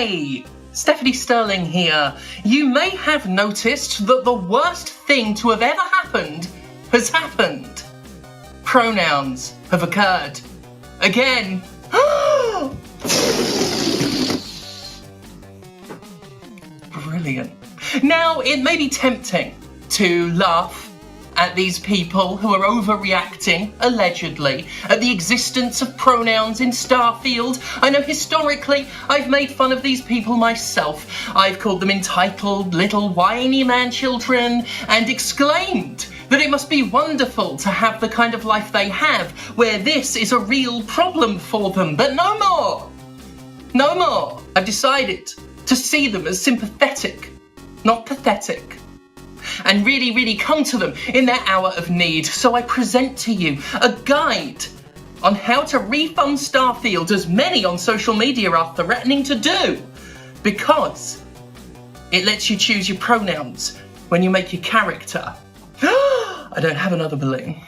Hi! Stephanie Sterling here. You may have noticed that the worst thing to have ever happened has happened. Pronouns have occurred. Again. Brilliant. Now, it may be tempting to laugh at these people who are overreacting, allegedly, at the existence of pronouns in Starfield. I know historically I've made fun of these people myself. I've called them entitled little whiny man-children and exclaimed that it must be wonderful to have the kind of life they have where this is a real problem for them. But no more! No more! I've decided to see them as sympathetic, not pathetic, and really come to them in their hour of need. So I present to you a guide on how to refund Starfield, as many on social media are threatening to do, because it lets you choose your pronouns when you make your character. I don't have another balloon.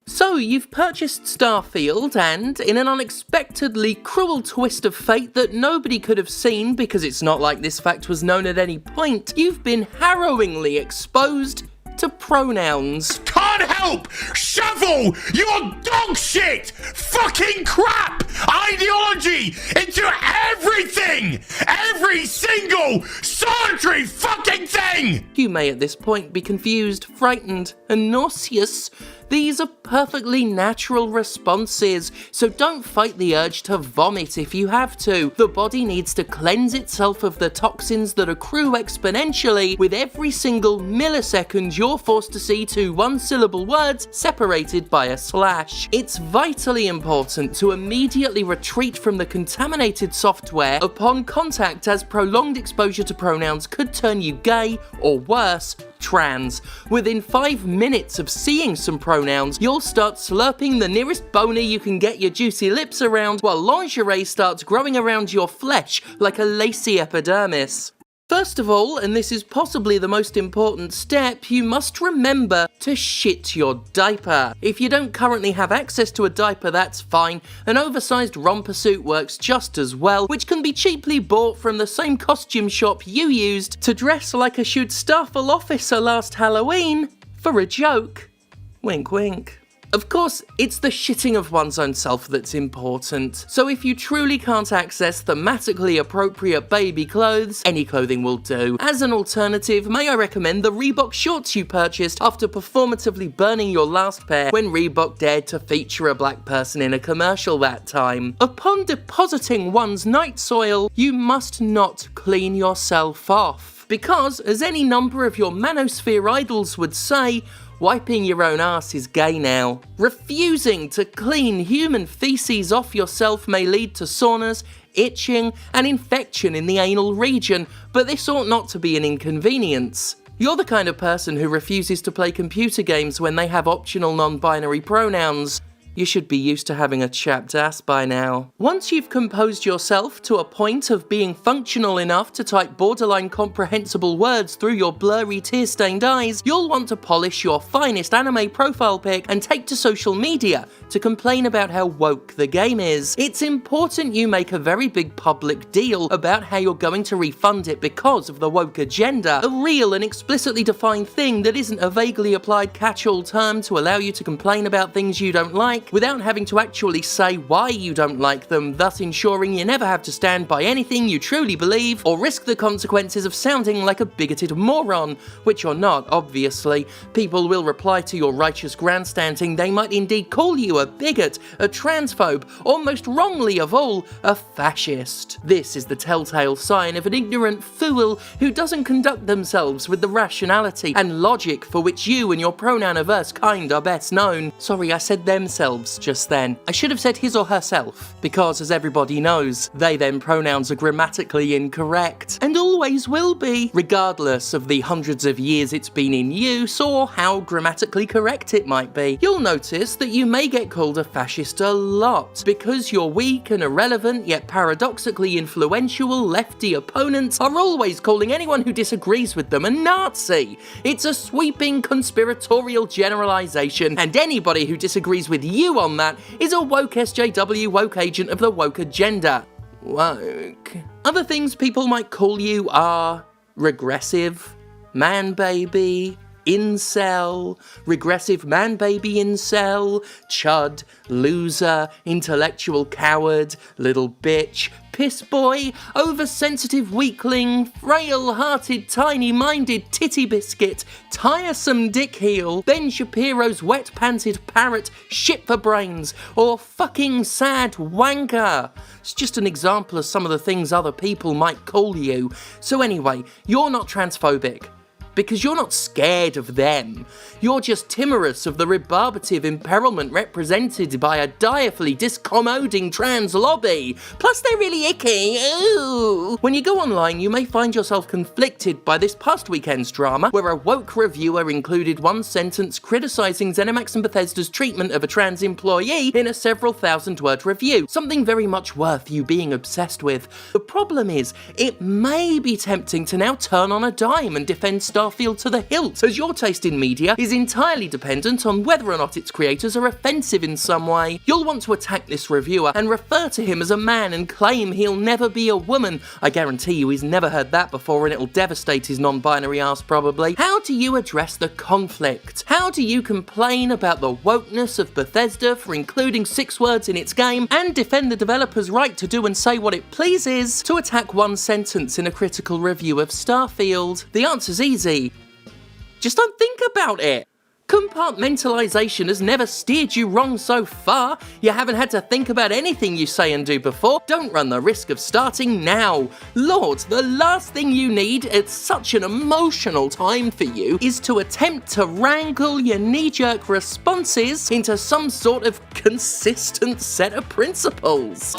So, you've purchased Starfield and, in an unexpectedly cruel twist of fate that nobody could have seen because it's not like this fact was known at any point, you've been harrowingly exposed to pronouns. Can't help! Shovel your dog shit! Fucking crap! Ideology into everything! Every single solitary fucking thing! You may at this point be confused, frightened, and nauseous. These are perfectly natural responses, so don't fight the urge to vomit if you have to. The body needs to cleanse itself of the toxins that accrue exponentially with every single millisecond you're forced to see two one-syllable words separated by a slash. It's vitally important to immediately retreat from the contaminated software upon contact, as prolonged exposure to pronouns could turn you gay, or worse, trans. Within 5 minutes of seeing some pronouns, you'll start slurping the nearest boner you can get your juicy lips around, while lingerie starts growing around your flesh like a lacy epidermis. First of all, and this is possibly the most important step, you must remember to shit your diaper. If you don't currently have access to a diaper, that's fine. An oversized romper suit works just as well, which can be cheaply bought from the same costume shop you used to dress like a Schutzstaffel officer last Halloween for a joke. Wink wink. Of course, it's the shitting of one's own self that's important, so if you truly can't access thematically appropriate baby clothes, any clothing will do. As an alternative, may I recommend the Reebok shorts you purchased after performatively burning your last pair when Reebok dared to feature a black person in a commercial that time. Upon depositing one's night soil, you must not clean yourself off, because, as any number of your manosphere idols would say, wiping your own ass is gay now. Refusing to clean human feces off yourself may lead to soreness, itching, and infection in the anal region, but this ought not to be an inconvenience. You're the kind of person who refuses to play computer games when they have optional non-binary pronouns. You should be used to having a chapped ass by now. Once you've composed yourself to a point of being functional enough to type borderline comprehensible words through your blurry tear-stained eyes, you'll want to polish your finest anime profile pic and take to social media to complain about how woke the game is. It's important you make a very big public deal about how you're going to refund it because of the woke agenda, a real and explicitly defined thing that isn't a vaguely applied catch-all term to allow you to complain about things you don't like without having to actually say why you don't like them, thus ensuring you never have to stand by anything you truly believe or risk the consequences of sounding like a bigoted moron, which you're not, obviously. People will reply to your righteous grandstanding. They might indeed call you a bigot, a transphobe, or most wrongly of all, a fascist. This is the telltale sign of an ignorant fool who doesn't conduct themselves with the rationality and logic for which you and your pronoun-averse kind are best known. Sorry, I said themselves. themselves just then. I should have said his or herself, because as everybody knows, they them pronouns are grammatically incorrect, and always will be, regardless of the hundreds of years it's been in use or how grammatically correct it might be. You'll notice that you may get called a fascist a lot, because your weak and irrelevant yet paradoxically influential lefty opponents are always calling anyone who disagrees with them a Nazi. It's a sweeping conspiratorial generalization, and anybody who disagrees with you on that is a woke SJW woke agent of the woke agenda. Woke. Other things people might call you are regressive, man baby, incel, regressive man baby incel, chud, loser, intellectual coward, little bitch, piss boy, oversensitive weakling, frail-hearted, tiny-minded titty biscuit, tiresome dick heel, Ben Shapiro's wet-panted parrot, shit for brains, or fucking sad wanker. It's just an example of some of the things other people might call you. So anyway, you're not transphobic, because you're not scared of them. You're just timorous of the rebarbative imperilment represented by a direfully discommoding trans lobby. Plus they're really icky, ooh. When you go online, you may find yourself conflicted by this past weekend's drama, where a woke reviewer included one sentence criticising ZeniMax and Bethesda's treatment of a trans employee in a several thousand-word review, something very much worth you being obsessed with. The problem is, it may be tempting to now turn on a dime and defend Starfield to the hilt, as your taste in media is entirely dependent on whether or not its creators are offensive in some way. You'll want to attack this reviewer and refer to him as a man and claim he'll never be a woman. I guarantee you he's never heard that before, and it'll devastate his non-binary ass probably. How do you address the conflict? How do you complain about the wokeness of Bethesda for including 6 words in its game and defend the developer's right to do and say what it pleases, to attack one sentence in a critical review of Starfield? The answer's easy. Just don't think about it. Compartmentalization has never steered you wrong so far. You haven't had to think about anything you say and do before. Don't run the risk of starting now. Lord, the last thing you need at such an emotional time for you is to attempt to wrangle your knee-jerk responses into some sort of consistent set of principles.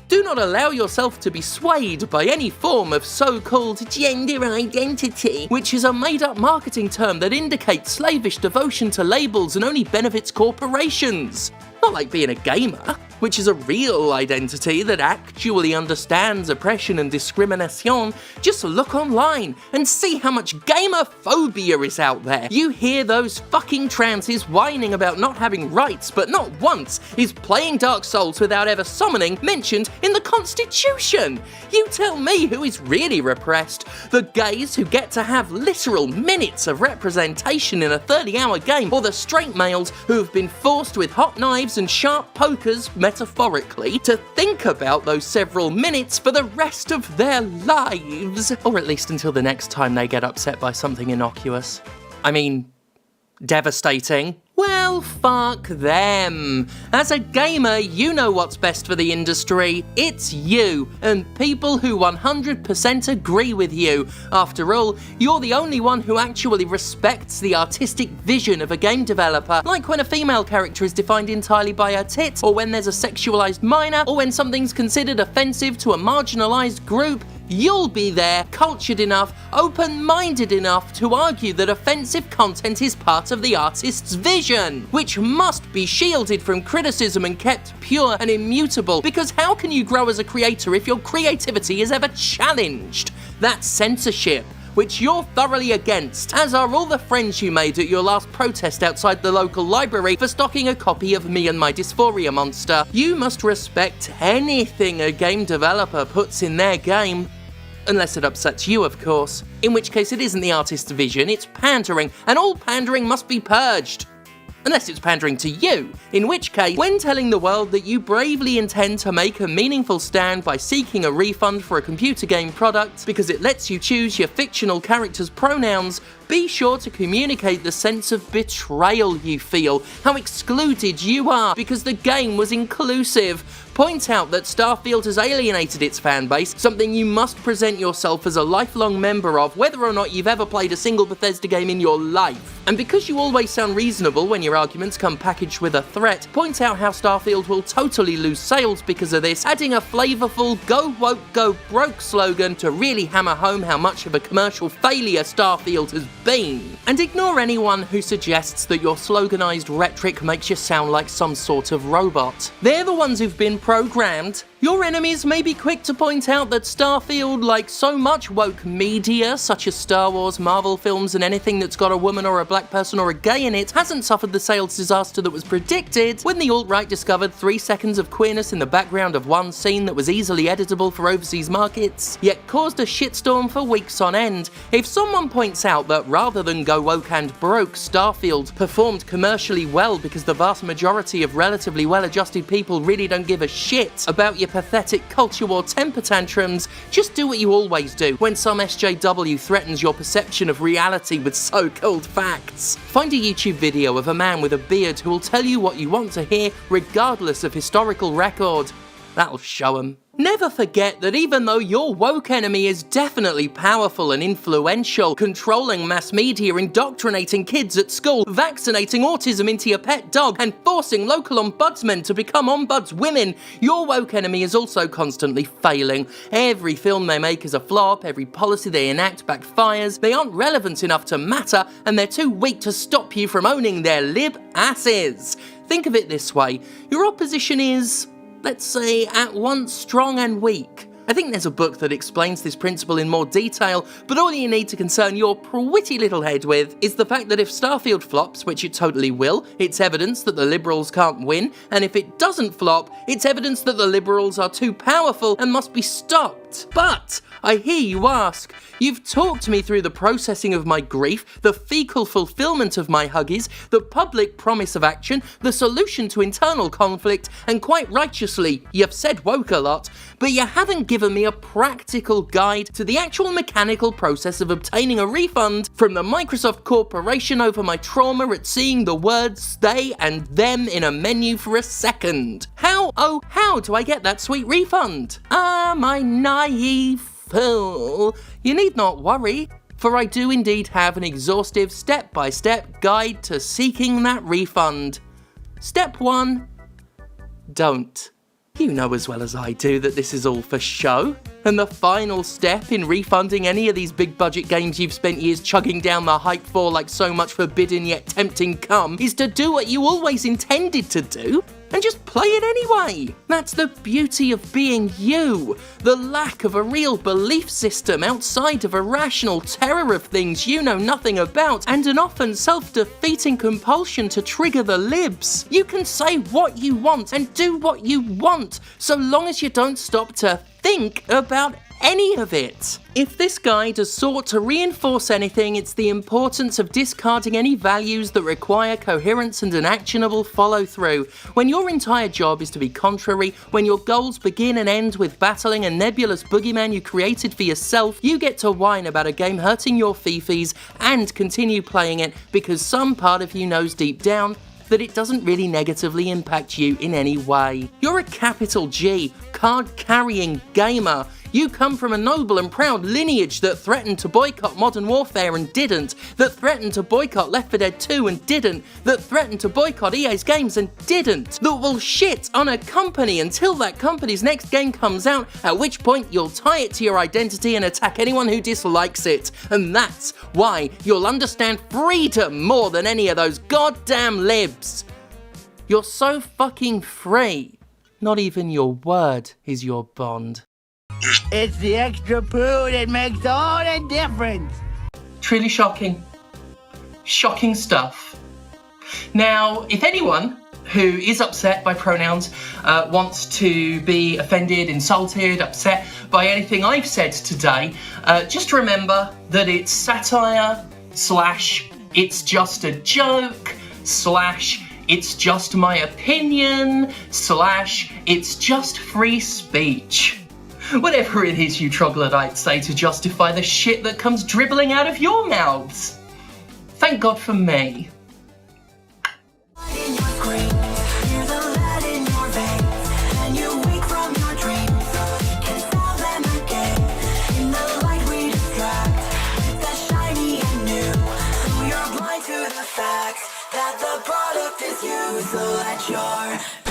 Do not allow yourself to be swayed by any form of so-called gender identity, which is a made-up marketing term that indicates slavish devotion to labels and only benefits corporations. Not like being a gamer, which is a real identity that actually understands oppression and discrimination. Just look online and see how much gamerphobia is out there. You hear those fucking transes whining about not having rights, but not once is playing Dark Souls without ever summoning mentioned in the Constitution. You tell me who is really repressed. The gays who get to have literal minutes of representation in a 30-hour game, or the straight males who have been forced with hot knives and sharp pokers, metaphorically, to think about those several minutes for the rest of their lives. Or at least until the next time they get upset by something innocuous. I mean, devastating. Well, fuck them. As a gamer, you know what's best for the industry. It's you, and people who 100% agree with you. After all, you're the only one who actually respects the artistic vision of a game developer, like when a female character is defined entirely by her tits, or when there's a sexualized minor, or when something's considered offensive to a marginalized group. You'll be there, cultured enough, open-minded enough to argue that offensive content is part of the artist's vision, which must be shielded from criticism and kept pure and immutable, because how can you grow as a creator if your creativity is ever challenged? That's censorship, which you're thoroughly against, as are all the friends you made at your last protest outside the local library for stocking a copy of Me and My Dysphoria Monster. You must respect anything a game developer puts in their game, unless it upsets you, of course, in which case it isn't the artist's vision, it's pandering, and all pandering must be purged. Unless it's pandering to you, in which case, when telling the world that you bravely intend to make a meaningful stand by seeking a refund for a computer game product because it lets you choose your fictional character's pronouns, be sure to communicate the sense of betrayal you feel, how excluded you are because the game was inclusive. Point out that Starfield has alienated its fanbase, something you must present yourself as a lifelong member of, whether or not you've ever played a single Bethesda game in your life. And because you always sound reasonable when your arguments come packaged with a threat, point out how Starfield will totally lose sales because of this, adding a flavourful "Go Woke, Go Broke" slogan to really hammer home how much of a commercial failure Starfield has been. And ignore anyone who suggests that your sloganised rhetoric makes you sound like some sort of robot. They're the ones who've been programmed. Your enemies may be quick to point out that Starfield, like so much woke media, such as Star Wars, Marvel films, and anything that's got a woman or a black person or a gay in it, hasn't suffered the sales disaster that was predicted when the alt-right discovered 3 seconds of queerness in the background of one scene that was easily editable for overseas markets, yet caused a shitstorm for weeks on end. If someone points out that rather than go woke and broke, Starfield performed commercially well because the vast majority of relatively well-adjusted people really don't give a shit about your pathetic culture war temper tantrums, just do what you always do when some SJW threatens your perception of reality with so-called facts. Find a YouTube video of a man with a beard who will tell you what you want to hear regardless of historical record. That'll show 'em. Never forget that even though your woke enemy is definitely powerful and influential, controlling mass media, indoctrinating kids at school, vaccinating autism into your pet dog, and forcing local ombudsmen to become ombudswomen, your woke enemy is also constantly failing. Every film they make is a flop, every policy they enact backfires, they aren't relevant enough to matter, and they're too weak to stop you from owning their lib asses. Think of it this way, your opposition is, let's say, at once strong and weak. I think there's a book that explains this principle in more detail, but all you need to concern your pretty little head with is the fact that if Starfield flops, which it totally will, it's evidence that the Liberals can't win, and if it doesn't flop, it's evidence that the Liberals are too powerful and must be stopped. But I hear you ask, you've talked me through the processing of my grief, the fecal fulfillment of my huggies, the public promise of action, the solution to internal conflict, and quite righteously, you've said woke a lot, but you haven't given me a practical guide to the actual mechanical process of obtaining a refund from the Microsoft Corporation over my trauma at seeing the words they and them in a menu for a second. How, oh how do I get that sweet refund? Ah, my naive fool. You need not worry, for I do indeed have an exhaustive step-by-step guide to seeking that refund. Step 1. Don't. You know as well as I do that this is all for show. And the final step in refunding any of these big budget games you've spent years chugging down the hype for like so much forbidden yet tempting cum is to do what you always intended to do and just play it anyway. That's the beauty of being you. The lack of a real belief system outside of a rational terror of things you know nothing about and an often self-defeating compulsion to trigger the libs. You can say what you want and do what you want, so long as you don't stop to think about any of it. If this guide has sought to reinforce anything, it's the importance of discarding any values that require coherence and an actionable follow-through. When your entire job is to be contrary, when your goals begin and end with battling a nebulous boogeyman you created for yourself, you get to whine about a game hurting your fifis and continue playing it because some part of you knows deep down that it doesn't really negatively impact you in any way. You're a capital G, card-carrying gamer. You come from a noble and proud lineage that threatened to boycott Modern Warfare and didn't, that threatened to boycott Left 4 Dead 2 and didn't, that threatened to boycott EA's games and didn't, that will shit on a company until that company's next game comes out, at which point you'll tie it to your identity and attack anyone who dislikes it. And that's why you'll understand freedom more than any of those goddamn libs. You're so fucking free. Not even your word is your bond. It's the extra poo that makes all the difference. Truly shocking. Shocking stuff. Now, if anyone who is upset by pronouns wants to be offended, insulted, upset by anything I've said today, just remember that it's satire / it's just a joke / it's just my opinion / it's just free speech. Whatever it is you troglodytes say to justify the shit that comes dribbling out of your mouths. Thank God for me. In your screams, hear the lead in your veins, and you that the product is you, so let your